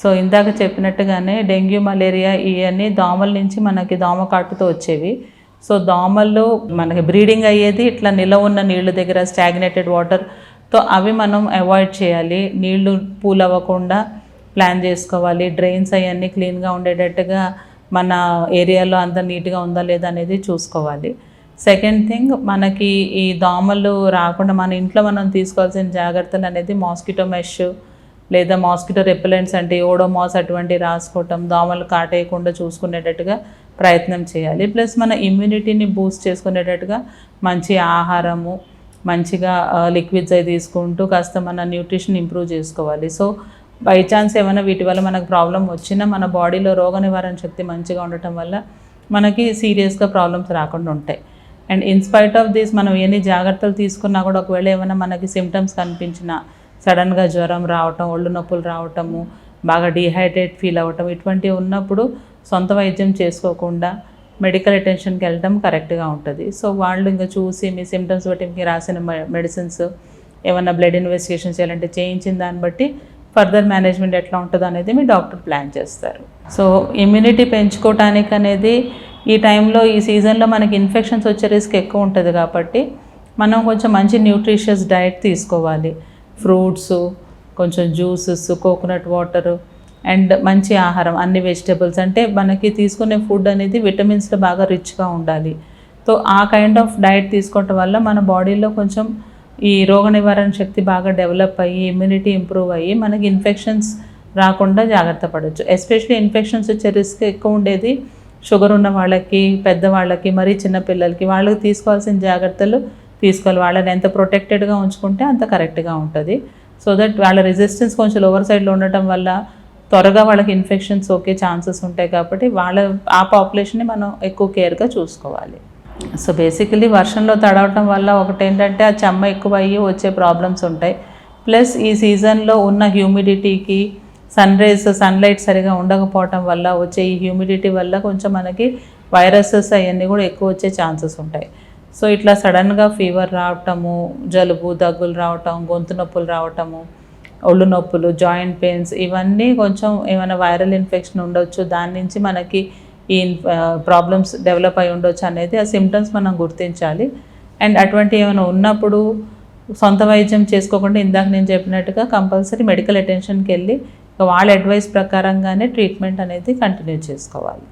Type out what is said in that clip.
So ఇందాక చెప్పినట్టుగానే dengue, malaria ఇవన్నీ దోమల నుంచి మనకి దోమ కాటుతో వచ్చేవి. సో దోమలు మనకి బ్రీడింగ్ అయ్యేది ఇట్లా నిలవ ఉన్న నీళ్ళ దగ్గర, స్టాగ్నేటెడ్ వాటర్తో. అవి మనం అవాయిడ్ చేయాలి. నీళ్లు పూల్ అవ్వకుండా ప్లాన్ చేసుకోవాలి. డ్రైన్స్ అవన్నీ క్లీన్గా ఉండేటట్టుగా మన ఏరియాలో అంతా నీట్గా ఉందా లేదా అనేది చూసుకోవాలి. సెకండ్ థింగ్, మనకి ఈ దోమలు రాకుండా మన ఇంట్లో మనం తీసుకోవాల్సిన జాగ్రత్తలు అనేది మాస్కిటో మెష్ లేదా మాస్కిటో రెపెలెంట్స్ అంటే ఓడోమాస్ అటువంటివి రాసుకోవటం, దోమలు కాటేయకుండా చూసుకునేటట్టుగా ప్రయత్నం చేయాలి. ప్లస్ మన ఇమ్యూనిటీని బూస్ట్ చేసుకునేటట్టుగా మంచి ఆహారము, మంచిగా లిక్విడ్స్ అవి తీసుకుంటూ కాస్త మన న్యూట్రిషన్ ఇంప్రూవ్ చేసుకోవాలి. సో బై ఛాన్స్ ఏమైనా వీటి వల్ల మనకు ప్రాబ్లం వచ్చినా మన బాడీలో రోగనివారణ శక్తి మంచిగా ఉండటం వల్ల మనకి సీరియస్గా ప్రాబ్లమ్స్ రాకుండా ఉంటాయి. అండ్ ఇన్స్పైట్ ఆఫ్ దిస్ మనం ఎన్ని జాగ్రత్తలు తీసుకున్నా కూడా ఒకవేళ ఏమైనా మనకి సిమ్టమ్స్ కనిపించినా, సడన్గా జ్వరం రావటం, ఒళ్ళు నొప్పులు రావటము, బాగా డీహైడ్రేట్ ఫీల్ అవ్వటం, ఇటువంటివి ఉన్నప్పుడు సొంత వైద్యం చేసుకోకుండా మెడికల్ అటెన్షన్కి వెళ్ళటం కరెక్ట్గా ఉంటుంది. సో వాళ్ళు ఇంకా చూసి మీ సిమ్టమ్స్ బట్టి మీకు రాసిన మెడిసిన్స్, ఏమైనా బ్లడ్ ఇన్వెస్టిగేషన్ చేయాలంటే చేయించిన దాన్ని బట్టి ఫర్దర్ మేనేజ్మెంట్ ఎట్లా ఉంటుందో అనేది మీ డాక్టర్ ప్లాన్ చేస్తారు. సో ఇమ్యూనిటీ పెంచుకోవటానికి అనేది ఈ టైంలో, ఈ సీజన్లో మనకి ఇన్ఫెక్షన్స్ వచ్చే రిస్క్ ఎక్కువ ఉంటుంది కాబట్టి మనం కొంచెం మంచి న్యూట్రిషియస్ డైట్ తీసుకోవాలి. ఫ్రూట్స్, కొంచెం జ్యూసెస్, కోకోనట్ వాటరు అండ్ మంచి ఆహారం, అన్ని వెజిటబుల్స్. అంటే మనకి తీసుకునే ఫుడ్ అనేది విటమిన్స్లో బాగా రిచ్గా ఉండాలి. సో ఆ కైండ్ ఆఫ్ డైట్ తీసుకోవటం వల్ల మన బాడీలో కొంచెం ఈ రోగ నివారణ శక్తి బాగా డెవలప్ అయ్యి ఇమ్యూనిటీ ఇంప్రూవ్ అయ్యి మనకి ఇన్ఫెక్షన్స్ రాకుండా జాగ్రత్త పడవచ్చు. ఎస్పెషల్లీ ఇన్ఫెక్షన్స్ వచ్చే రిస్క్ ఎక్కువ ఉండేది షుగర్ ఉన్న వాళ్ళకి, పెద్దవాళ్ళకి, మరీ చిన్నపిల్లలకి. వాళ్ళకి తీసుకోవాల్సిన జాగ్రత్తలు తీసుకోవాలి. వాళ్ళని ఎంత ప్రొటెక్టెడ్గా ఉంచుకుంటే అంత కరెక్ట్గా ఉంటుంది. సో దట్ వాళ్ళ రెసిస్టెన్స్ కొంచెం లోవర్ సైడ్లో ఉండటం వల్ల త్వరగా వాళ్ళకి ఇన్ఫెక్షన్స్ ఓకే ఛాన్సెస్ ఉంటాయి. కాబట్టి ఆ పాపులేషన్ని మనం ఎక్కువ కేర్గా చూసుకోవాలి. సో బేసికలీ వర్షంలో తడవటం వల్ల ఒకటి ఏంటంటే ఆ చెమ్మ ఎక్కువ అయ్యి వచ్చే ప్రాబ్లమ్స్ ఉంటాయి. ప్లస్ ఈ సీజన్లో ఉన్న హ్యూమిడిటీకి, సన్లైట్ సరిగా ఉండకపోవటం వల్ల వచ్చే ఈ హ్యూమిడిటీ వల్ల కొంచెం మనకి వైరసెస్ అవన్నీ కూడా ఎక్కువ వచ్చే ఛాన్సెస్ ఉంటాయి. సో ఇట్లా సడన్గా ఫీవర్ రావటము, జలుబు, దగ్గులు రావటం, గొంతు నొప్పులు రావటము, ఒళ్ళు నొప్పులు, జాయింట్ పెయిన్స్, ఇవన్నీ కొంచెం ఏమైనా వైరల్ ఇన్ఫెక్షన్ ఉండొచ్చు. దాని నుంచి మనకి ఈ ప్రాబ్లమ్స్ డెవలప్ అయి ఉండొచ్చు అనేది ఆ సిమ్టమ్స్ మనం గుర్తించాలి. అండ్ అటువంటి ఏమైనా ఉన్నప్పుడు సొంత వైద్యం చేసుకోకుండా ఇందాక నేను చెప్పినట్టుగా కంపల్సరీ మెడికల్ అటెన్షన్కి వెళ్ళి వాళ్ళ అడ్వైస్ ప్రకారంగానే ట్రీట్మెంట్ అనేది కంటిన్యూ చేసుకోవాలి.